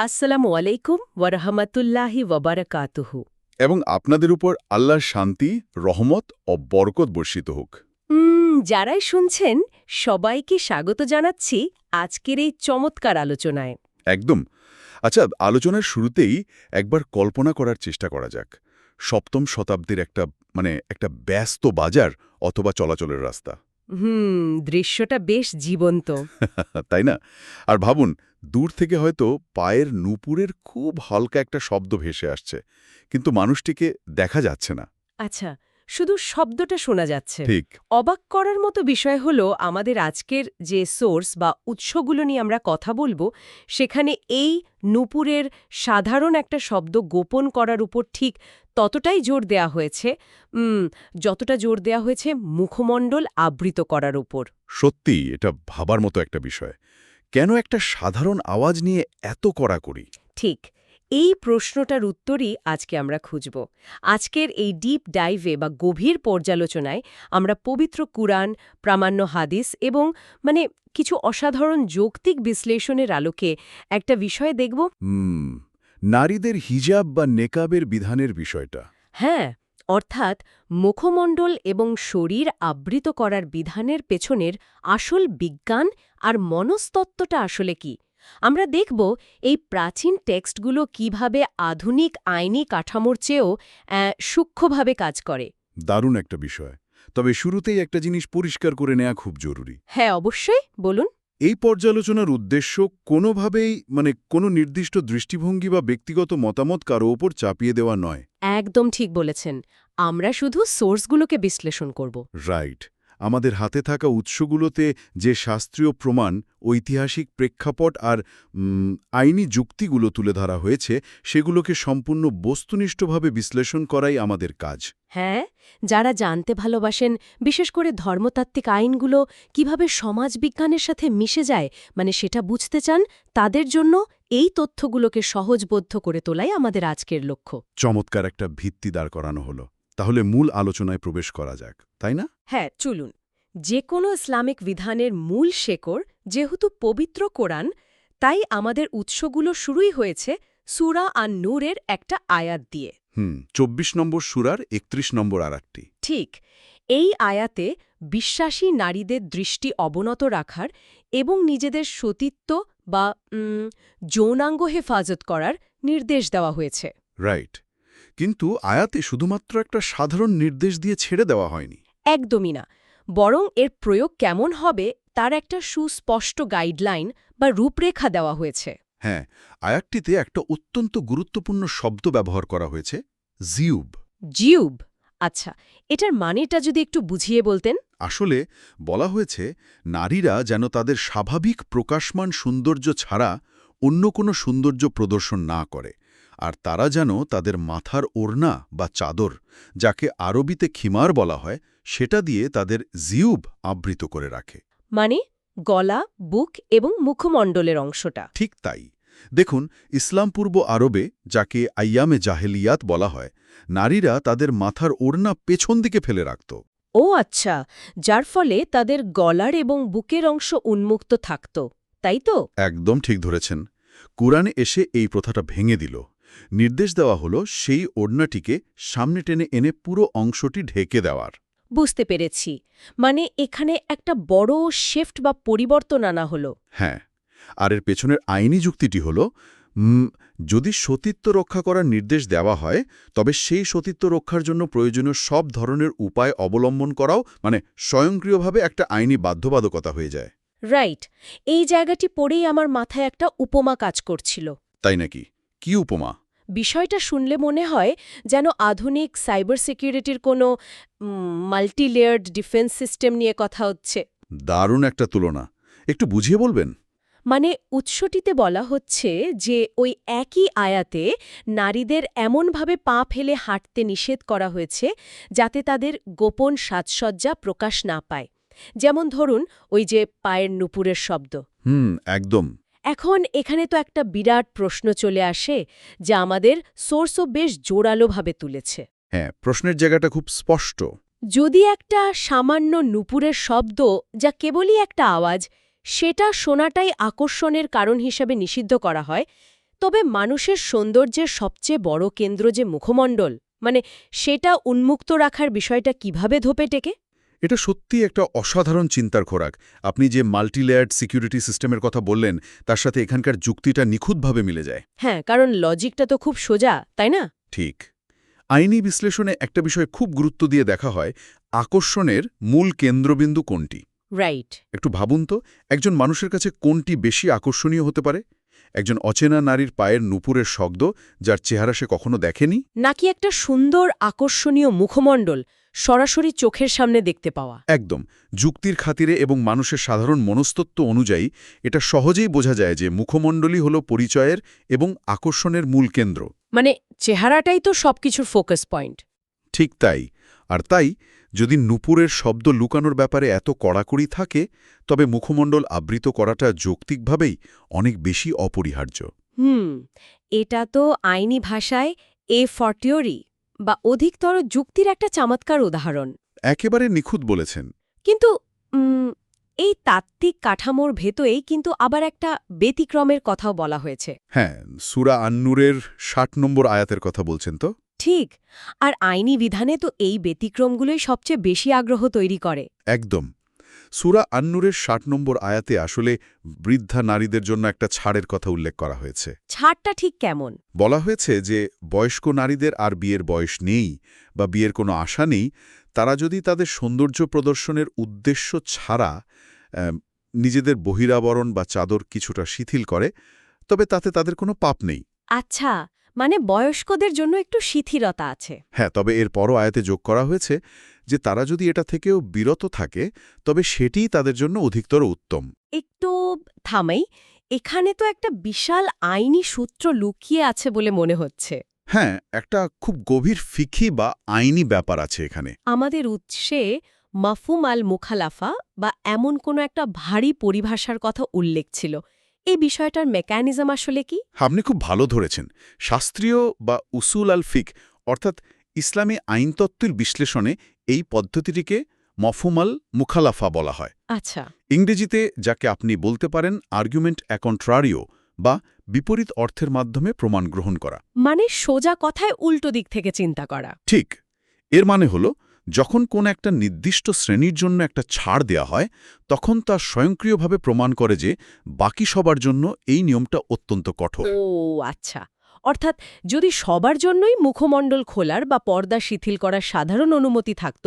আসসালামু আলাইকুম ওয়ারাহমাতুল্লাহি ওয়াবারাকাতুহু। এবং আপনাদের উপর আল্লাহর শান্তি, রহমত ও বরকত বর্ষিত হোক। যারাই শুনছেন সবাইকে স্বাগত জানাচ্ছি আজকের এই চমৎকার আলোচনায়। একদম। আচ্ছা, আলোচনার শুরুতেই একবার কল্পনা করার চেষ্টা করা যাক। সপ্তম শতাব্দীর একটা ব্যস্ত বাজার অথবা চলাচলের রাস্তা। দৃশ্যটা বেশ জীবন্ত। তাই না? আর ভাবুন, দূর থেকে হয়তো পায়ের নূপুরের খুব হালকা একটা শব্দ ভেসে আসছে, কিন্তু মানুষটিকে দেখা যাচ্ছে না। আচ্ছা, শুধু শব্দটা শোনা যাচ্ছে। ঠিক। অবাক করার মতো বিষয় হলো আমাদের আজকের যে সোর্স বা উৎসগুলো নিয়ে আমরা কথা বলবো, সেখানে এই নূপুরের সাধারণ একটা শব্দ গোপন করার উপর ঠিক ততটাই জোর দেয়া হয়েছে যতটা জোর দেয়া হয়েছে মুখমণ্ডল আবৃত করার উপর। সত্যিই এটা ভাবার মতো একটা বিষয়। কেন একটা সাধারণ আওয়াজ নিয়ে এত কড়াকড়ি? ঠিক এই প্রশ্নটার উত্তরই আজকে আমরা খুঁজব। আজকের এই ডিপ ডাইভে বা গভীর পর্যালোচনায় আমরা পবিত্র কুরআন, প্রামাণ্য হাদিস এবং কিছু অসাধারণ যৌক্তিক বিশ্লেষণের আলোকে একটা বিষয় দেখব। নারীদের হিজাব বা নেকাবের বিধানের বিষয়টা। হ্যাঁ, অর্থাৎ মুখমণ্ডল এবং শরীর আবৃত করার বিধানের পেছনের আসল বিজ্ঞান আর মনস্তত্ত্বটা আসলে কি। আমরা দেখব এই প্রাচীন টেক্সটগুলো কিভাবে আধুনিক আইনি কাঠামোর চেয়েও সূক্ষ্মভাবে কাজ করে। দারুণ একটা বিষয়। তবে শুরুতেই একটা জিনিস পরিষ্কার করে নেওয়া খুব জরুরি। হ্যাঁ, অবশ্যই, বলুন। এই পর্যালোচনার উদ্দেশ্য কোনোভাবেই কোনো নির্দিষ্ট দৃষ্টিভঙ্গি বা ব্যক্তিগত মতামত কারো ওপর চাপিয়ে দেওয়া নয়। একদম ঠিক বলেছেন। আমরা শুধু সোর্সগুলোকে বিশ্লেষণ করব। রাইট। আমাদের হাতে থাকা উৎসগুলোতে যে শাস্ত্রীয় প্রমাণ, ঐতিহাসিক প্রেক্ষাপট আর আইনি যুক্তিগুলো তুলে ধরা হয়েছে, সেগুলোকে সম্পূর্ণ বস্তুনিষ্ঠভাবে বিশ্লেষণ করাই আমাদের কাজ। হ্যাঁ, যারা জানতে ভালোবাসেন বিশেষ করে ধর্মতাত্ত্বিক আইনগুলো কিভাবে সমাজবিজ্ঞানের সাথে মিশে যায়, সেটা বুঝতে চান, তাদের জন্য এই তথ্যগুলোকে সহজবোধ্য করে তোলাই আমাদের আজকের লক্ষ্য। চমৎকার একটা ভিত্তি দাঁড় করানো হলো। তাহলে মূল আলোচনায় প্রবেশ করা যাক, তাই না? হ্যাঁ, চলুন। যে কোনো ইসলামিক বিধানের মূল শেকড় যেহেতু পবিত্র কোরআন, তাই আমাদের উৎসগুলো শুরুই হয়েছে সূরা আন-নূরের একটা আয়াত দিয়ে। ২৪ নম্বর সূরার ৩১ নম্বর আয়াতটি। ঠিক। এই আয়াতে বিশ্বাসী নারীদের দৃষ্টি অবনত রাখার এবং নিজেদের সতীত্ব বা যৌনাঙ্গ হেফাজত করার নির্দেশ দেওয়া হয়েছে। রাইট। কিন্তু আয়াতে শুধুমাত্র একটা সাধারণ নির্দেশ দিয়ে ছেড়ে দেওয়া হয়নি। একদমই না, বরং এর প্রয়োগ কেমন হবে তার একটা সুস্পষ্ট গাইডলাইন বা রূপরেখা দেওয়া হয়েছে। হ্যাঁ, আয়াতটিতে একটা অত্যন্ত গুরুত্বপূর্ণ শব্দ ব্যবহার করা হয়েছে, জিউব। জিউব। আচ্ছা, এটার মানেটা যদি একটু বুঝিয়ে বলতেন। আসলে বলা হয়েছে, নারীরা যেন তাদের স্বাভাবিক প্রকাশমান সৌন্দর্য ছাড়া অন্য কোনো সৌন্দর্য প্রদর্শন না করে, আর তারা যেন তাদের মাথার ওড়না বা চাদর, যাকে আরবিতে খিমার বলা হয়, সেটা দিয়ে তাদের জিউব আবৃত করে রাখে। মানে গলা, বুক এবং মুখমণ্ডলের অংশটা। ঠিক তাই। দেখুন, ইসলাম পূর্ব আরবে, যাকে আইয়ামে জাহেলিয়াত বলা হয়, নারীরা তাদের মাথার ওড়না পেছন দিকে ফেলে রাখত। ও আচ্ছা, যার ফলে তাদের গলার এবং বুকের অংশ উন্মুক্ত থাকত, তাই তো? একদম ঠিক ধরেছেন। কুরআনে এসে এই প্রথাটা ভেঙে দিল। নির্দেশ দেওয়া হলো সেই ওড়নাটিকে সামনে টেনে এনে পুরো অংশটি ঢেকে দেওয়ার। বুঝতে পেরেছি। এখানে একটা বড় শিফট বা পরিবর্তন আনা হলো। হ্যাঁ, আর এর পেছনের আইনি যুক্তিটি হল, যদি সতীত্ব রক্ষা করার নির্দেশ দেওয়া হয়, তবে সেই সতীত্ব রক্ষার জন্য প্রয়োজনীয় সব ধরনের উপায় অবলম্বন করাও স্বয়ংক্রিয়ভাবে একটা আইনি বাধ্যবাধকতা হয়ে যায়। রাইট। এই জায়গাটি পড়েই আমার মাথায় একটা উপমা কাজ করছিল। তাই নাকি? কি উপমা? বিষয়টা শুনলে মনে হয় যেন আধুনিক সাইবার সিকিউরিটির কোনো মাল্টিলেয়ার্ড ডিফেন্স সিস্টেম নিয়ে কথা হচ্ছে। দারুণ একটা তুলনা। একটু বুঝিয়ে বলবেন? উৎসটিতে বলা হচ্ছে যে ওই একই আয়াতে নারীদের এমনভাবে পা ফেলে হাঁটতে নিষেধ করা হয়েছে যাতে তাদের গোপন সাজসজ্জা প্রকাশ না পায়। যেমন ধরুন, ওই যে পায়ের নূপুরের শব্দ। একদম। এখন এখানে তো একটা বিরাট প্রশ্ন চলে আসে, যা আমাদের সোর্সও বেশ জোরালোভাবে তুলেছে। হ্যাঁ, প্রশ্নের জায়গাটা খুব স্পষ্ট। যদি একটা সামান্য নূপুরের শব্দ, যা কেবলই একটা আওয়াজ, সেটা শোনাটাই আকর্ষণের কারণ হিসাবে নিষিদ্ধ করা হয়, তবে মানুষের সৌন্দর্যের সবচেয়ে বড় কেন্দ্র যে মুখমণ্ডল, মানে সেটা উন্মুক্ত রাখার বিষয়টা কিভাবে ধোপে টেকে? এটা সত্যি একটা অসাধারণ চিন্তার খোরাক। আপনি যে মাল্টিলেয়ার্ড সিকিউরিটি সিস্টেমের কথা বললেন তার সাথে এখানকার যুক্তিটা নিখুঁতভাবে মিলে যায়। হ্যাঁ, কারণ লজিকটা তো খুব সোজা, তাই না? ঠিক। আইনি বিশ্লেষণে একটা বিষয় খুব গুরুত্ব দিয়ে দেখা হয়, আকর্ষণের মূল কেন্দ্রবিন্দু কোনটি। রাইট। একটু ভাবুন তো, একজন মানুষের কাছে কোনটি বেশি আকর্ষণীয় হতে পারে? একজন অচেনা নারীর পায়ের নুপুরের শব্দ, যার চেহারা সে কখনো দেখেনি? নাকি একটা সুন্দর আকর্ষণীয় মুখমণ্ডল সরাসরি চোখের সামনে দেখতে পাওয়া? একদম। যুক্তির খাতিরে এবং মানুষের সাধারণ মনস্তত্ত্ব অনুযায়ী এটা সহজেই বোঝা যায় যে মুখমণ্ডলই হল পরিচয়ের এবং আকর্ষণের মূল কেন্দ্র। মানে চেহারাটাই তো সবকিছুর ফোকাস পয়েন্ট। ঠিক তাই। আর তাই যদি নুপুরের শব্দ লুকানোর ব্যাপারে এত কড়াকড়ি থাকে, তবে মুখমণ্ডল আবৃত করাটা যৌক্তিকভাবেই অনেক বেশি অপরিহার্য। এটা তো আইনি ভাষায় এ ফর্টিওরি বা অধিকতর যুক্তির একটা চমৎকার উদাহরণ। একেবারে নিখুঁত বলেছেন। কিন্তু এই তাত্ত্বিক কাঠামোর ভেতরেই কিন্তু আবার একটা ব্যতিক্রমের কথাও বলা হয়েছে। হ্যাঁ, সূরা আন-নূরের ৬০ নম্বর আয়াতের কথা বলছেন তো? ঠিক। আর আইনি বিধানে তো এই ব্যতিক্রমগুলোই সবচেয়ে বেশি আগ্রহ তৈরি করে। একদম। সূরা আন-নূরের ৬০ নম্বর আয়াতে আসলে বৃদ্ধা নারীদের জন্য একটা ছাড়ের কথা উল্লেখ করা হয়েছে। ছাড়টা ঠিক কেমন? বলা হয়েছে যে বয়স্ক নারীদের আর বিয়ের বয়স নেই বা বিয়ের কোনো আশা নেই, তারা যদি তাদের সৌন্দর্য প্রদর্শনের উদ্দেশ্য ছাড়া নিজেদের বহিরাবরণ বা চাদর কিছুটা শিথিল করে, তবে তাতে তাদের কোনো পাপ নেই। আচ্ছা, মানে বয়স্কদের জন্য একটু শিথিলতা আছে। হ্যাঁ, তবে এর পরও আয়াতে যোগ করা হয়েছে যে তারা যদি এটা থেকেও বিরত থাকে, তবে সেটিই তাদের জন্য অধিকতর উত্তম। একটু থামাই, এখানে তো একটা বিশাল আইনি সূত্র লুকিয়ে আছে বলে মনে হচ্ছে। হ্যাঁ, একটা খুব গভীর ফিকি বা আইনি ব্যাপার আছে এখানে। আমাদের উৎসে মাফুম আল মুখালাফা বা এমন কোনো একটা ভারী পরিভাষার কথা উল্লেখ ছিল। এই বিষয়টার মেকানিজম আসলে কি? আপনি খুব ভালো ধরেছেন। শাস্ত্রীয় বা উসুল আল ফিক অর্থাৎ ইসলামী আইনতত্ত্বের বিশ্লেষণে এই পদ্ধতিটিকে মফহুম আল মুখালাফা বলা হয়। আচ্ছা। ইংরেজিতে যাকে আপনি বলতে পারেন আর্গুমেন্ট অ্যা কন্ট্রারিও বা বিপরীত অর্থের মাধ্যমে প্রমাণ গ্রহণ করা। মানে সোজা কথায় উল্টো দিক থেকে চিন্তা করা। ঠিক। এর মানে হল, যখন কোন একটা নির্দিষ্ট শ্রেণীর জন্য একটা ছাড় দেয়া হয়, তখন তা স্বয়ংক্রিয়ভাবে প্রমাণ করে যে বাকি সবার জন্য এই নিয়মটা অত্যন্ত কঠোর। ও আচ্ছা। অর্থাৎ যদি সবার জন্যই মুখমণ্ডল খোলার বা পর্দা শিথিল করার সাধারণ অনুমতি থাকত,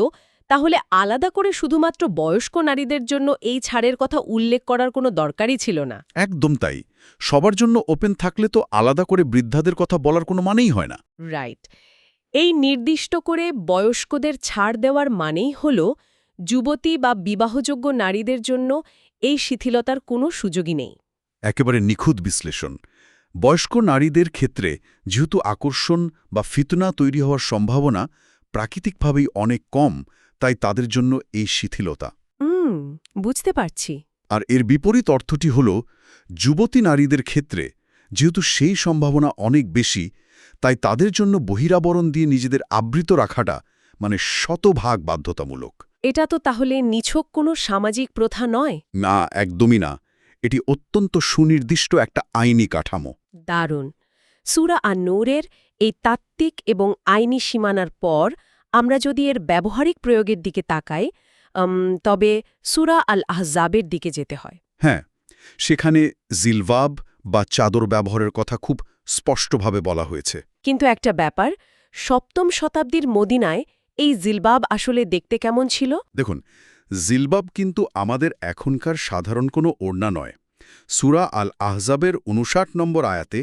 তাহলে আলাদা করে শুধুমাত্র বয়স্ক নারীদের জন্য এই ছাড়ের কথা উল্লেখ করার কোনো দরকারই ছিল না। একদম তাই। সবার জন্য ওপেন থাকলে তো আলাদা করে বৃদ্ধাদের কথা বলার কোনো মানেই হয় না। রাইট। এই নির্দিষ্ট করে বয়স্কদের ছাড় দেওয়ার মানেই হল যুবতী বা বিবাহযোগ্য নারীদের জন্য এই শিথিলতার কোনো সুযোগই নেই। একেবারে নিখুঁত বিশ্লেষণ। বয়স্ক নারীদের ক্ষেত্রে যেহেতু আকর্ষণ বা ফিতনা তৈরি হওয়ার সম্ভাবনা প্রাকৃতিকভাবেই অনেক কম, তাই তাদের জন্য এই শিথিলতা। বুঝতে পারছি। আর এর বিপরীত অর্থটি হল, যুবতী নারীদের ক্ষেত্রে যেহেতু সেই সম্ভাবনা অনেক বেশি, তাই তাদের জন্য বহিরাবরণ দিয়ে নিজেদের আবৃত রাখাটা মানে শতভাগ বাধ্যতামূলক। এটা তো তাহলে নিছক কোনো সামাজিক প্রথা নয়? না, একদমই না। এটি অত্যন্ত সুনির্দিষ্ট একটা আইনি কাঠামো। দারুণ। সূরা আন-নূরের এই তাত্ত্বিক এবং আইনি সীমানার পর আমরা যদি এর ব্যবহারিক প্রয়োগের দিকে তাকাই, তবে সূরা আল আহজাবের দিকে যেতে হয়। হ্যাঁ, সেখানে জিলবাব বা চাদর ব্যবহারের কথা খুব স্পষ্টভাবে বলা হয়েছে। কিন্তু একটা ব্যাপার, সপ্তম শতাব্দীর মদিনায় এই জিলবাব আসলে দেখতে কেমন ছিল? দেখুন, জিলবাব কিন্তু আমাদের এখনকার সাধারণ কোনো ওড়না নয়। সূরা আল আহজাবের ৫৯ নম্বর আয়াতে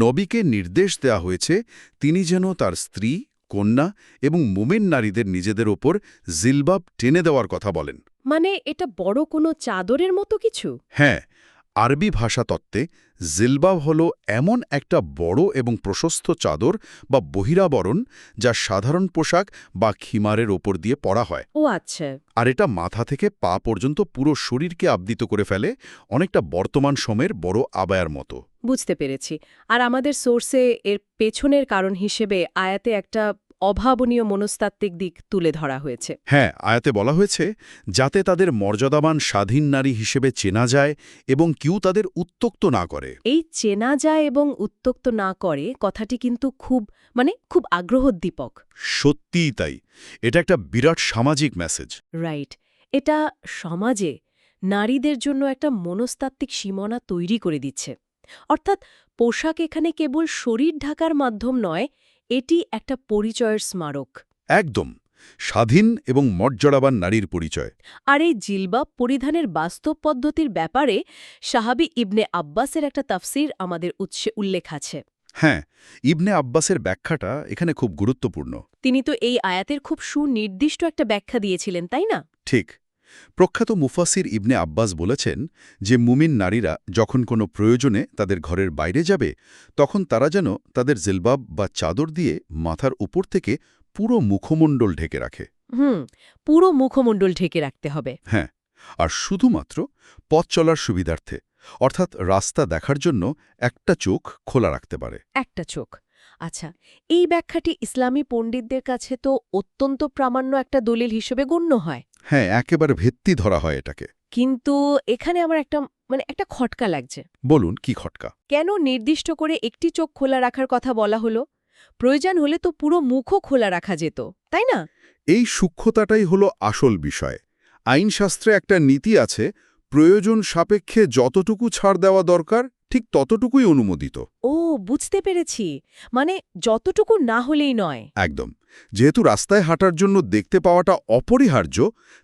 নবীকে নির্দেশ দেওয়া হয়েছে তিনি যেন তার স্ত্রী, কন্যা এবং মুমিন নারীদের নিজেদের ওপর জিলবাব টেনে দেওয়ার কথা বলেন। মানে এটা বড় কোনো চাদরের মতো কিছু? হ্যাঁ, আরবি ভাষাতত্ত্বে জিলবাব হল এমন একটা বড় এবং প্রশস্ত চাদর বা বহিরাবরণ যা সাধারণ পোশাক বা খিমারের ওপর দিয়ে পরা হয়। ও আচ্ছা। আর এটা মাথা থেকে পা পর্যন্ত পুরো শরীরকে আবৃত করে ফেলে, অনেকটা বর্তমান সময়ের বড় আবায়ার মতো। বুঝতে পেরেছি। আর আমাদের সোর্সে এর পেছনের কারণ হিসেবে আয়াতে একটা অভাবনীয় মনস্তাত্ত্বিক দিক তুলে ধরা হয়েছে। হ্যাঁ, আয়াতে বলা হয়েছে যাতে তাদের মর্যাদাবান স্বাধীন নারী হিসেবে চেনা যায় এবং কেউ তাদের উত্ত্যক্ত না করে। এই চেনা যায় এবং উত্ত্যক্ত না করে কথাটি কিন্তু খুব আগ্রহোদ্দীপক। সত্যিই তাই। এটা একটা বিরাট সামাজিক মেসেজ। রাইট। এটা সমাজে নারীদের জন্য একটা মনস্তাত্ত্বিক সীমানা তৈরি করে দিচ্ছে। অর্থাৎ পোশাক এখানে কেবল শরীর ঢাকার মাধ্যম নয়, এটি একটা পরিচয়ের স্মারক। একদম স্বাধীন এবং মর্যাদাবান নারীর পরিচয়। আর এই জিলবাব পরিধানের বাস্তব পদ্ধতির ব্যাপারে সাহাবী ইবনে আব্বাসের একটা তাফসির আমাদের উৎসে উল্লেখ আছে। হ্যাঁ, ইবনে আব্বাসের ব্যাখ্যাটা এখানে খুব গুরুত্বপূর্ণ। তিনি তো এই আয়াতের খুব সুনির্দিষ্ট একটা ব্যাখ্যা দিয়েছিলেন, তাই না? ঠিক। প্রখ্যাত মুফাসির ইবনে আব্বাস বলেছেন যে মুমিন নারীরা যখন কোনো প্রয়োজনে তাদের ঘরের বাইরে যাবে তখন তারা যেন তাদের জিলবাব বা চাদর দিয়ে মাথার উপর থেকে পুরো মুখমণ্ডল ঢেকে রাখে। পুরো মুখমণ্ডল ঢেকে রাখতে হবে। হ্যাঁ, আর শুধুমাত্র পথ চলার সুবিধার্থে, অর্থাৎ রাস্তা দেখার জন্য একটা চোখ খোলা রাখতে পারে। একটা চোখ। আচ্ছা, এই ব্যাখ্যাটি ইসলামী পণ্ডিতদের কাছে তো অত্যন্ত প্রামাণ্য একটা দলিল হিসেবে গণ্য হয়। হ্যাঁ, একেবারে ভিত্তি ধরা হয় এটাকে। কিন্তু এখানে আমার একটা খটকা লাগছে। বলুন, কি খটকা? কেন নির্দিষ্ট করে একটি চোখ খোলা রাখার কথা বলা হলো? প্রয়োজন হলে তো পুরো মুখও খোলা রাখা যেত, তাই না? এই সূক্ষ্মতাটাই হলো আসল বিষয়। আইনশাস্ত্রে একটা নীতি আছে, প্রয়োজন সাপেক্ষে যতটুকু ছাড় দেওয়া দরকার ঠিক ততটুকুই অনুমোদিত। ও, বুঝতে পেরেছি। মানে যতটুকু না হলেই নয়। একদম। যেহেতু রাস্তায় হাঁটার জন্য দেখতে পাওয়াটা অপরিহার্য,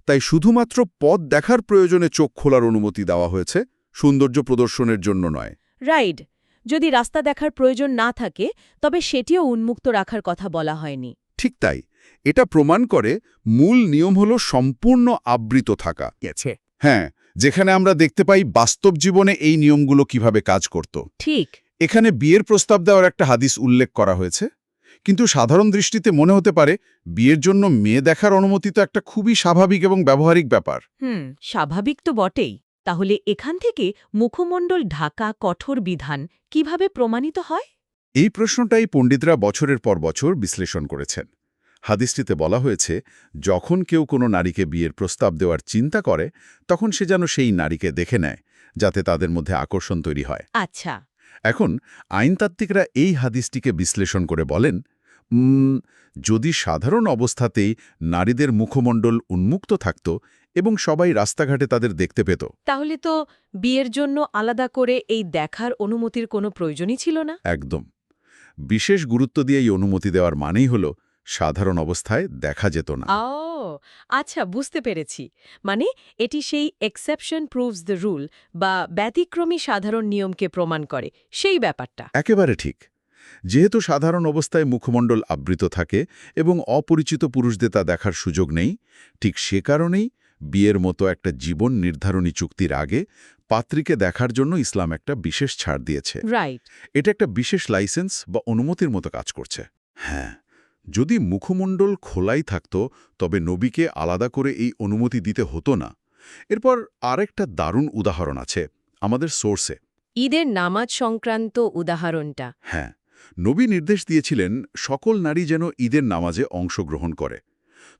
তাই শুধুমাত্র পথ দেখার প্রয়োজনে চোখ খোলার অনুমতি দেওয়া হয়েছে, সৌন্দর্য প্রদর্শনের জন্য নয়। রাইট। যদি রাস্তা দেখার প্রয়োজন না থাকে তবে সেটিও উন্মুক্ত রাখার কথা বলা হয়নি। ঠিক তাই। এটা প্রমাণ করে মূল নিয়ম হল সম্পূর্ণ আবৃত থাকা। হ্যাঁ, যেখানে আমরা দেখতে পাই বাস্তব জীবনে এই নিয়মগুলো কিভাবে কাজ করত। ঠিক। এখানে বিয়ের প্রস্তাব দেওয়ার একটা হাদিস উল্লেখ করা হয়েছে, কিন্তু সাধারণ দৃষ্টিতে মনে হতে পারে বিয়ের জন্য মেয়ে দেখার অনুমতি তো একটা খুবই স্বাভাবিক এবং ব্যবহারিক ব্যাপার। স্বাভাবিক তো বটেই। তাহলে এখান থেকে মুখমণ্ডল ঢাকা কঠোর বিধান কিভাবে প্রমাণিত হয়? এই প্রশ্নটাই পণ্ডিতরা বছরের পর বছর বিশ্লেষণ করেছেন। হাদিসটিতে বলা হয়েছে, যখন কেউ কোনো নারীকে বিয়ের প্রস্তাব দেওয়ার চিন্তা করে তখন সে যেন সেই নারীকে দেখে নেয়, যাতে তাদের মধ্যে আকর্ষণ তৈরি হয়। আচ্ছা। এখন আইনতাত্ত্বিকরা এই হাদিসটিকে বিশ্লেষণ করে বলেন, যদি সাধারণ অবস্থাতেই নারীদের মুখমণ্ডল উন্মুক্ত থাকত এবং সবাই রাস্তাঘাটে তাদের দেখতে পেত, তাহলে তো বিয়ের জন্য আলাদা করে এই দেখার অনুমতির কোনো প্রয়োজনই ছিল না। একদম। বিশেষ গুরুত্ব দিয়ে এই অনুমতি দেওয়ার মানেই হল সাধারণ অবস্থায় দেখা যেত না। আচ্ছা, বুঝতে পেরেছি। মানে এটি সেই এক্সেপশন প্রুভস দ্য রুল বা ব্যতিক্রমী সাধারণ নিয়মকে প্রমাণ করে, সেই ব্যাপারটা। একেবারে ঠিক। যেহেতু সাধারণ অবস্থায় মুখমণ্ডল আবৃত থাকে এবং অপরিচিত পুরুষদের তা দেখার সুযোগ নেই, ঠিক সে কারণেই বিয়ের মতো একটা জীবন নির্ধারণী চুক্তির আগে পাত্রীকে দেখার জন্য ইসলাম একটা বিশেষ ছাড় দিয়েছে। রাইট। এটা একটা বিশেষ লাইসেন্স বা অনুমতির মতো কাজ করছে। হ্যাঁ, যদি মুখমণ্ডল খোলাই থাকত তবে নবীকে আলাদা করে এই অনুমতি দিতে হতো না। এরপর আরেকটা দারুণ উদাহরণ আছে আমাদের সোর্সে। ঈদের নামাজ সংক্রান্ত উদাহরণটা। হ্যাঁ, নবী নির্দেশ দিয়েছিলেন সকল নারী যেন ঈদের নামাজে অংশগ্রহণ করে।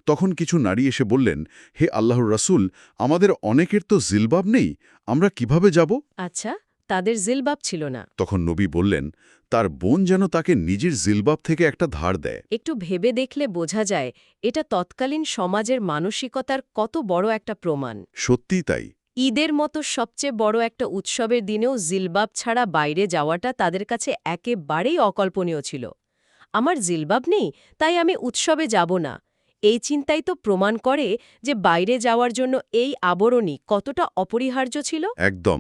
তখন কিছু নারী এসে বললেন, হে আল্লাহর রাসূল, আমাদের অনেকের তো জিলবাব নেই, আমরা কিভাবে যাব? আচ্ছা, তাদের জিলবাব ছিল না। তখন নবী বললেন, তার বোন যেন তাকে নিজের জিলবাব থেকে একটা ধার দেয়। একটু ভেবে দেখলে বোঝা যায় এটা তৎকালীন সমাজের মানসিকতার কত বড় একটা প্রমাণ। সত্যিই তাই। ঈদের মতো সবচেয়ে বড় একটা উৎসবের দিনেও জিলবাব ছাড়া বাইরে যাওয়াটা তাদের কাছে একেবারেই অকল্পনীয় ছিল। আমার জিলবাব নেই, তাই আমি উৎসবে যাব না। এই চিন্তাই তো প্রমাণ করে যে বাইরে যাওয়ার জন্য এই আবরণই কতটা অপরিহার্য ছিল। একদম।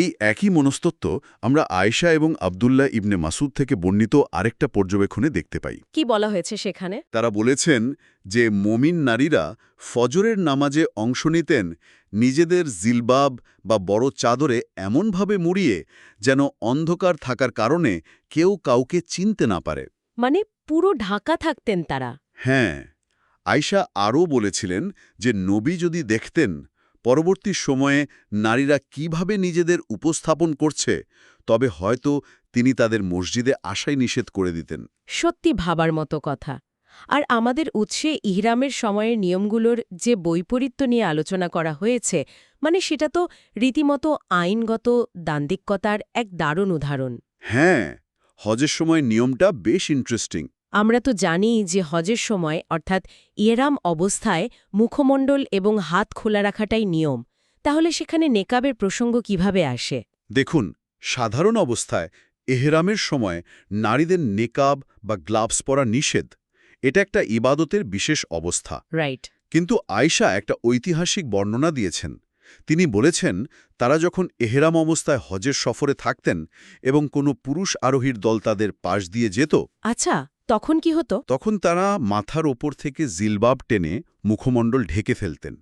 এই একই মনস্তত্ত্ব আমরা আয়েশা এবং আব্দুল্লাহ ইবনে মাসুদ থেকে বর্ণিত আরেকটা পর্যবেক্ষণে দেখতে পাই। কি বলা হয়েছে সেখানে? তারা বলেছেন যে মুমিন নারীরা ফজরের নামাজে অংশ নিতেন নিজেদের জিলবাব বা বড় চাদরে এমনভাবে মুড়িয়ে যেন অন্ধকার থাকার কারণে কেউ কাউকে চিনতে না পারে। মানে পুরো ঢাকা থাকতেন তারা? হ্যাঁ, আয়েশা আরও বলেছিলেন যে নবী যদি দেখতেন পরবর্তী সময়ে নারীরা কিভাবে নিজেদের উপস্থাপন করছে, তবে হয়তো তিনি তাদের মসজিদে আসাই নিষেধ করে দিতেন। সত্যি ভাবার মতো কথা। আর আমাদের উৎসে ইহরামের সময়ের নিয়মগুলোর যে বৈপরীত্য নিয়ে আলোচনা করা হয়েছে মানে সেটা তো রীতিমতো আইনগত দান্দিকতার এক দারুণ উদাহরণ। হ্যাঁ, হজের সময় নিয়মটা বেশ ইন্টারেস্টিং। আমরা তো জানি যে হজের সময় অর্থাৎ ইহরাম অবস্থায় মুখমণ্ডল এবং হাত খোলা রাখাটাই নিয়ম। তাহলে সেখানে নেকাবের প্রসঙ্গ কিভাবে আসে? দেখুন, সাধারণ অবস্থায় এহরামের সময় নারীদের নেকাব বা গ্লাভস পরা নিষেধ। এটা একটা ইবাদতের বিশেষ অবস্থা। রাইট। কিন্তু আয়েশা একটা ঐতিহাসিক বর্ণনা দিয়েছেন। তিনি বলেছেন, তারা যখন এহরাম অবস্থায় হজের সফরে থাকতেন এবং কোনো পুরুষ আরোহীর দল তাদের পাশ দিয়ে যেত, আচ্ছা, তখন কি হতো? তখন তারা মাথার ওপর থেকে জিলবাব টেনে মুখমণ্ডল ঢেকে ফেলতেন।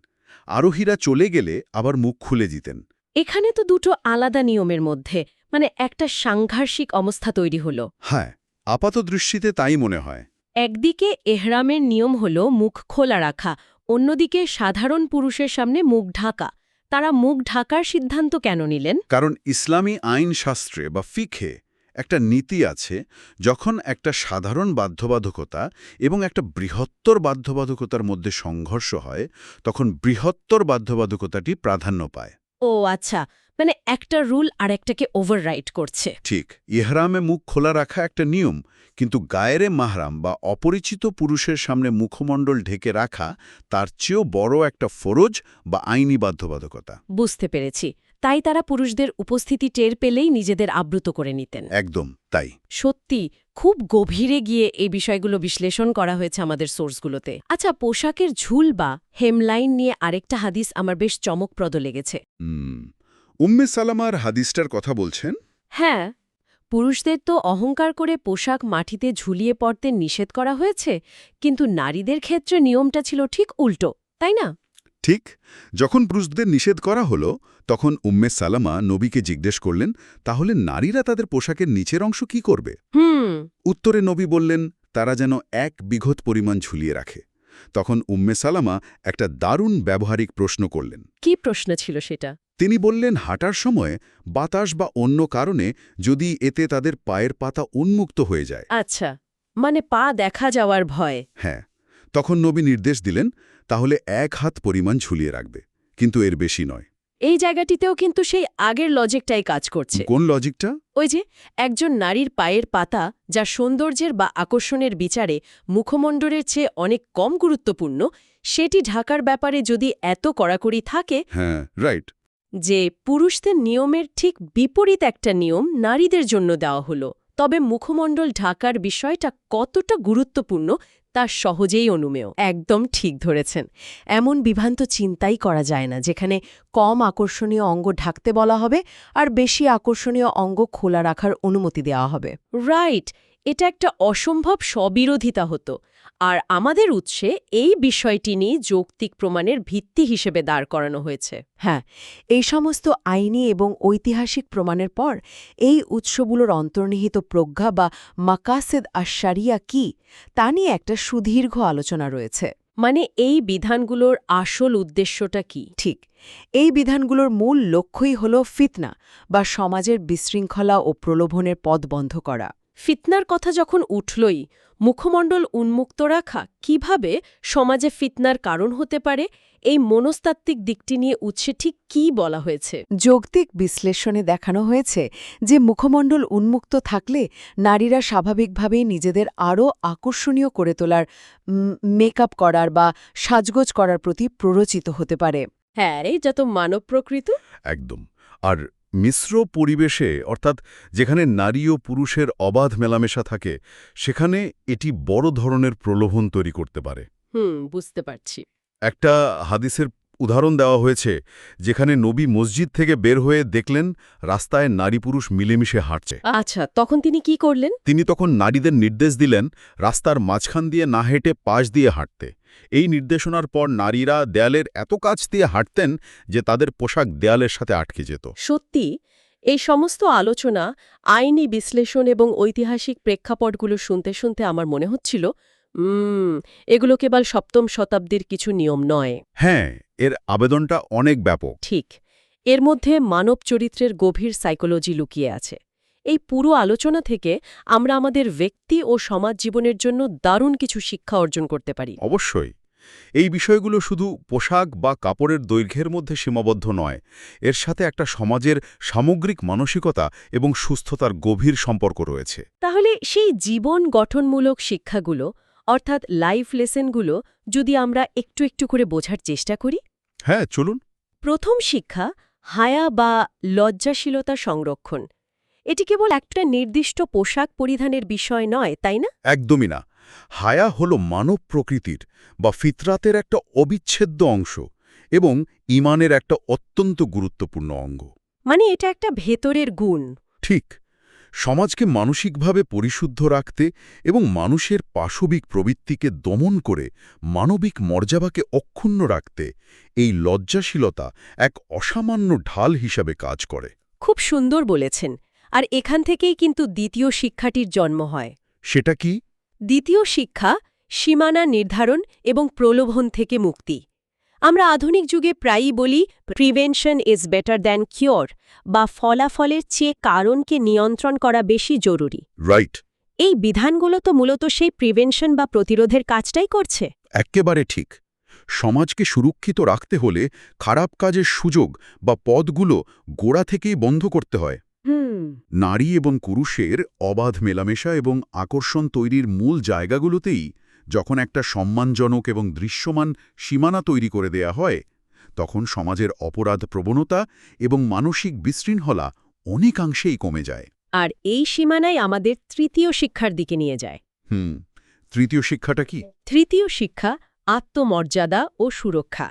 আরোহীরা চলে গেলে আবার মুখ খুলে দিতেন। এখানে তো দুটো আলাদা নিয়মের মধ্যে মানে একটা সাংঘর্ষিক অবস্থা তৈরি হলো। হ্যাঁ, আপাত দৃষ্টিতে তাই মনে হয়। একদিকে এহরামের নিয়ম হল মুখ খোলা রাখা, অন্যদিকে সাধারণ পুরুষের সামনে মুখ ঢাকা। তারা মুখ ঢাকার সিদ্ধান্ত কেন নিলেন? কারণ ইসলামী আইনশাস্ত্রে বা ফিকহে একটা নীতি আছে, যখন একটা সাধারণ বাধ্যবাধকতা এবং একটা বৃহত্তর বাধ্যবাধকতার মধ্যে সংঘর্ষ হয়, তখন বৃহত্তর বাধ্যবাধকতাটি প্রাধান্য পায়। ও আচ্ছা, মানে একটা রুল আর একটাকে ওভাররাইড করছে। ঠিক, ইহরামে মুখ খোলা রাখা একটা নিয়ম, কিন্তু গায়েরে মাহরাম বা অপরিচিত পুরুষের সামনে মুখমণ্ডল ঢেকে রাখা তার চেয়েও বড় একটা ফরজ বা আইনি বাধ্যবাধকতা। বুঝতে পেরেছি। তাই তারা পুরুষদের উপস্থিতি টের পেলেই নিজেদের আবৃত করে নিতেন। একদম তাই। সত্যি খুব গভীরে গিয়ে এই বিষয়গুলো বিশ্লেষণ করা হয়েছে আমাদের সোর্সগুলোতে। আচ্ছা, পোশাকের ঝুল বা হেমলাইন নিয়ে আরেকটা হাদিস আমার বেশ চমকপ্রদ লেগেছে। উম্মে সালামার হাদিসটার কথা বলছেন? হ্যাঁ, পুরুষদের তো অহংকার করে পোশাক মাটিতে ঝুলিয়ে পড়তে নিষেধ করা হয়েছে, কিন্তু নারীদের ক্ষেত্রে নিয়মটা ছিল ঠিক উল্টো, তাই না? ঠিক, যখন পুরুষদের নিষেধ করা হলো, তখন উম্মে সালামা নবীকে জিজ্ঞেস করলেন, তাহলে নারীরা তাদের পোশাকের নিচের অংশ কি করবে? উত্তরে নবী বললেন, তারা যেন 1 বিঘত পরিমাণ ঝুলিয়ে রাখে। তখন উম্মে সালামা একটা দারুণ ব্যবহারিক প্রশ্ন করলেন। কি প্রশ্ন ছিল সেটা? তিনি বললেন, হাঁটার সময় বাতাস বা অন্য কারণে যদি এতে তাদের পায়ের পাতা উন্মুক্ত হয়ে যায়। আচ্ছা, মানে পা দেখা যাওয়ার ভয়। হ্যাঁ, তখন নবী নির্দেশ দিলেন, তাহলে 1 হাত পরিমাণ ঝুলিয়ে রাখবে, কিন্তু এর বেশি নয়। এই জায়গাটিতেও কিন্তু সেই আগের লজিকটাই কাজ করছে। কোন লজিকটা? ওই যে একজন নারীর পায়ের পাতা, যা সৌন্দর্যের বা আকর্ষণের বিচারে মুখমণ্ডলের চেয়ে অনেক কম গুরুত্বপূর্ণ, সেটি ঢাকার ব্যাপারে যদি এত কড়াকড়ি থাকে, হ্যাঁ, রাইট। যে পুরুষদের নিয়মের ঠিক বিপরীত একটা নিয়ম নারীদের জন্য দেওয়া হলো, তবে মুখমণ্ডল ঢাকার বিষয়টা কতটা গুরুত্বপূর্ণ তা সহজেই অনুমেয়। একদম ঠিক ধরেছেন। এমন বিভ্রান্ত চিন্তাই করা যায় না যেখানে কম আকর্ষণীয় অঙ্গ ঢাকতে বলা হবে আর বেশি আকর্ষণীয় অঙ্গ খোলা রাখার অনুমতি দেওয়া হবে। রাইট, এটা একটা অসম্ভব স্ববিরোধিতা হতো। আর আমাদের উৎসে এই বিষয়টি নিয়ে যৌক্তিক প্রমাণের ভিত্তি হিসেবে দাঁড় করানো হয়েছে। হ্যাঁ, এই সমস্ত আইনি এবং ঐতিহাসিক প্রমাণের পর এই উৎসগুলোর অন্তর্নিহিত প্রজ্ঞা বা মাকাসেদ আশ-শারিয়া কি তা নিয়ে একটা সুদীর্ঘ আলোচনা রয়েছে। মানে এই বিধানগুলোর আসল উদ্দেশ্যটা কি? ঠিক, এই বিধানগুলোর মূল লক্ষ্যই হল ফিতনা বা সমাজের বিশৃঙ্খলা ও প্রলোভনের পথ বন্ধ করা। ফিতনার কথা যখন উঠলই, মুখমণ্ডল উন্মুক্ত রাখা কিভাবে সমাজে ফিতনার কারণ হতে পারে, এই মনস্তাত্ত্বিক দিকটি নিয়ে উৎসে ঠিক কী বলা হয়েছে? যৌক্তিক বিশ্লেষণে দেখানো হয়েছে যে মুখমণ্ডল উন্মুক্ত থাকলে নারীরা স্বাভাবিকভাবেই নিজেদের আরও আকর্ষণীয় করে তোলার, মেকআপ করার বা সাজগোজ করার প্রতি প্ররোচিত হতে পারে। হ্যাঁ রে, যত মানব প্রকৃত। একদম। আর মিশ্র পরিবেশে, অর্থাৎ যেখানে নারী ও পুরুষের অবাধ মেলামেশা থাকে, সেখানে এটি বড় ধরনের প্রলোভন তৈরি করতে পারে। বুঝতে পারছি। একটা হাদিসের উদাহরণ দেওয়া হয়েছে, যেখানে নবী মসজিদ থেকে বের হয়ে দেখলেন রাস্তায় নারী-পুরুষ মিলেমিশে হাঁটছে। আচ্ছা, তখন তিনি কি করলেন? তিনি তখন নারীদের নির্দেশ দিলেন রাস্তার মাঝখান দিয়ে না হেঁটে পাশ দিয়ে হাঁটতে। এই নির্দেশনার পর নারীরা দেয়ালের এত কাছ দিয়ে হাঁটতেন যে তাদের পোশাক দেয়ালের সাথে আটকে যেত। সত্যি, এই সমস্ত আলোচনা, আইনি বিশ্লেষণ এবং ঐতিহাসিক প্রেক্ষাপটগুলো শুনতে শুনতে আমার মনে হচ্ছিল, এগুলো কেবল 7ম শতাব্দীর কিছু নিয়ম নয়। হ্যাঁ, এর আবেদনটা অনেক ব্যাপক। ঠিক, এর মধ্যে মানব চরিত্রের গভীর সাইকোলজি লুকিয়ে আছে। এই পুরো আলোচনা থেকে আমরা আমাদের ব্যক্তি ও সমাজ জীবনের জন্য দারুণ কিছু শিক্ষা অর্জন করতে পারি। অবশ্যই। এই বিষয়গুলো শুধু পোশাক বা কাপড়ের দৈর্ঘ্যের মধ্যে সীমাবদ্ধ নয়, এর সাথে একটা সমাজের সামগ্রিক মানসিকতা এবং সুস্থতার গভীর সম্পর্ক রয়েছে। তাহলে সেই জীবন গঠনমূলক শিক্ষাগুলো অর্থাৎ লাইফ লেসনগুলো যদি আমরা একটু একটু করে বোঝার চেষ্টা করি। হ্যাঁ, চলুন। প্রথম শিক্ষা হায়া বা লজ্জাশীলতা সংরক্ষণ। এটি কেবল একটা নির্দিষ্ট পোশাক পরিধানের বিষয় নয়, তাই না? একদমই না। হায়া হল মানব প্রকৃতির বা ফিতরাতের একটা অবিচ্ছেদ্য অংশ এবং ঈমানের একটা অত্যন্ত গুরুত্বপূর্ণ অঙ্গ। মানে এটা একটা ভেতরের গুণ। ঠিক। সমাজকে মানসিকভাবে পরিশুদ্ধ রাখতে এবং মানুষের পাশবিক প্রবৃত্তিকে দমন করে মানবিক মর্যাদাকে অক্ষুণ্ণ রাখতে এই লজ্জাশীলতা এক অসামান্য ঢাল হিসাবে কাজ করে। খুব সুন্দর বলেছেন। আর এখান থেকেই কিন্তু দ্বিতীয় শিক্ষাটির জন্ম হয়। সেটা কি? দ্বিতীয় শিক্ষা সীমানা নির্ধারণ এবং প্রলোভন থেকে মুক্তি। আমরা আধুনিক যুগে প্রায়ই বলি prevention is better than cure, বা ফলাফলের চেয়ে কারণকে নিয়ন্ত্রণ করা বেশি জরুরি। রাইট। এই বিধানগুলো তো মূলত সেই প্রিভেনশন বা প্রতিরোধের কাজটাই করছে। একেবারে ঠিক। সমাজকে সুরক্ষিত রাখতে হলে খারাপ কাজের সুযোগ বা পথগুলো গোড়া থেকেই বন্ধ করতে হয়। নারী এবং পুরুষের অবাধ মেলামেশা এবং আকর্ষণ তৈরির মূল জায়গাগুলোতেই যখন একটা সম্মানজনক এবং দৃশ্যমান সীমানা তৈরি করে দেয়া হয়, তখন সমাজের অপরাধ প্রবণতা এবং মানসিক বিশৃঙ্খলা অনেকাংশেই কমে যায়। আর এই সীমানাই আমাদের তৃতীয় শিক্ষার দিকে নিয়ে যায়। তৃতীয় শিক্ষাটা কি? তৃতীয় শিক্ষা আত্মমর্যাদা ও সুরক্ষা।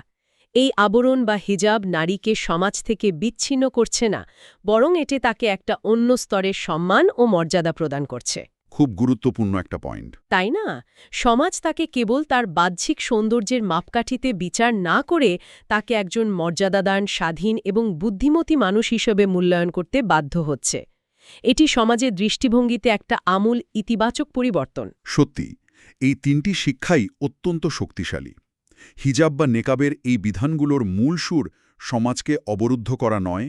এই আবরণ বা হিজাব নারীকে সমাজ থেকে বিচ্ছিন্ন করছে না, বরং এটি তাকে একটা অন্য স্তরের সম্মান ও মর্যাদা প্রদান করছে। খুব গুরুত্বপূর্ণ একটা পয়েন্ট। তাই না? সমাজ তাকে কেবল তার বাহ্যিক সৌন্দর্যের মাপকাঠিতে বিচার না করে তাকে একজন মর্যাদাদান, স্বাধীন এবং বুদ্ধিমতী মানুষ হিসেবে মূল্যায়ন করতে বাধ্য হচ্ছে। এটি সমাজের দৃষ্টিভঙ্গিতে একটা আমূল ইতিবাচক পরিবর্তন। সত্যি, এই তিনটি শিক্ষাই অত্যন্ত শক্তিশালী। হিজাব বা নেকাবের এই বিধানগুলোর মূল সুর সমাজকে অবরুদ্ধ করা নয়,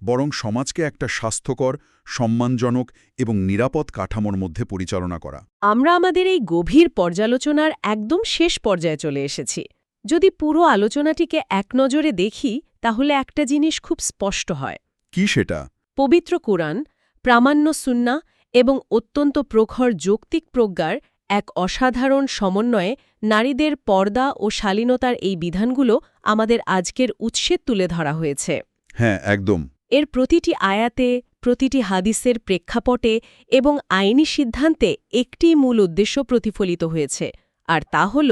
বরং সমাজকে একটা স্বাস্থ্যকর, সম্মানজনক এবং নিরাপদ কাঠামোর মধ্যে পরিচালনা করা। আমরা আমাদের এই গভীর পর্যালোচনার একদম শেষ পর্যায়ে চলে এসেছি। যদি পুরো আলোচনাটিকে এক নজরে দেখি, তাহলে একটা জিনিস খুব স্পষ্ট হয়। কি সেটা? পবিত্র কোরআন, প্রামাণ্য সুন্নাহ এবং অত্যন্ত প্রখর যৌক্তিক প্রজ্ঞার এক অসাধারণ সমন্বয়ে নারীদের পর্দা ও শালীনতার এই বিধানগুলো আমাদের আজকের উৎসে তুলে ধরা হয়েছে। হ্যাঁ, একদম। এর প্রতিটি আয়াতে, প্রতিটি হাদিসের প্রেক্ষাপটে এবং আইনি সিদ্ধান্তে একটিই মূল উদ্দেশ্য প্রতিফলিত হয়েছে, আর তা হল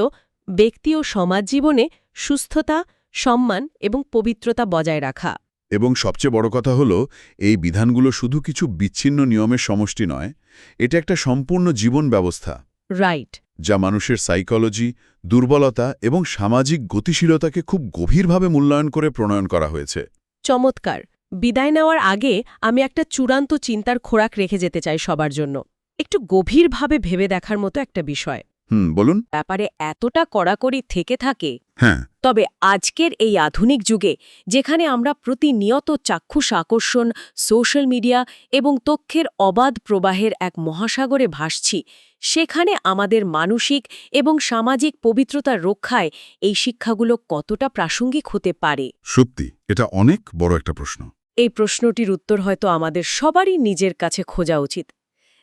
ব্যক্তি ও সমাজ জীবনে সুস্থতা, সম্মান এবং পবিত্রতা বজায় রাখা। এবং সবচেয়ে বড় কথা হলো, এই বিধানগুলো শুধু কিছু বিচ্ছিন্ন নিয়মের সমষ্টি নয়, এটা একটা সম্পূর্ণ জীবন ব্যবস্থা। রাইট। যা মানুষের সাইকোলজি, দুর্বলতা এবং সামাজিক গতিশীলতাকে খুব গভীরভাবে মূল্যায়ন করে প্রণয়ন করা হয়েছে। চমৎকার। বিদায় নেওয়ার আগে আমি একটা চূড়ান্ত চিন্তার খোরাক রেখে যেতে চাই সবার জন্য। একটু গভীরভাবে ভেবে দেখার মতো একটা বিষয়। বলুন। ব্যাপারে এতটা কড়াকড়ি থেকে থাকে, হ্যাঁ, তবে আজকের এই আধুনিক যুগে যেখানে আমরা প্রতিনিয়ত চাক্ষুষ আকর্ষণ, সোশ্যাল মিডিয়া এবং তথ্যের অবাধ প্রবাহের এক মহাসাগরে ভাসছি, সেখানে আমাদের মানসিক এবং সামাজিক পবিত্রতার রক্ষায় এই শিক্ষাগুলো কতটা প্রাসঙ্গিক হতে পারে? সত্যি এটা অনেক বড় একটা প্রশ্ন। এই প্রশ্নটির উত্তর হয়তো আমাদের সবারই নিজের কাছে খোঁজা উচিত।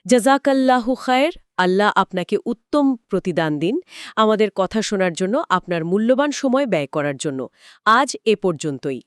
জাযাকাল্লাহু খায়ের। আল্লাহ আপনাকে উত্তম প্রতিদান দিন আমাদের কথা শোনার জন্য, আপনার মূল্যবান সময় ব্যয় করার জন্য। আজ এ পর্যন্তই।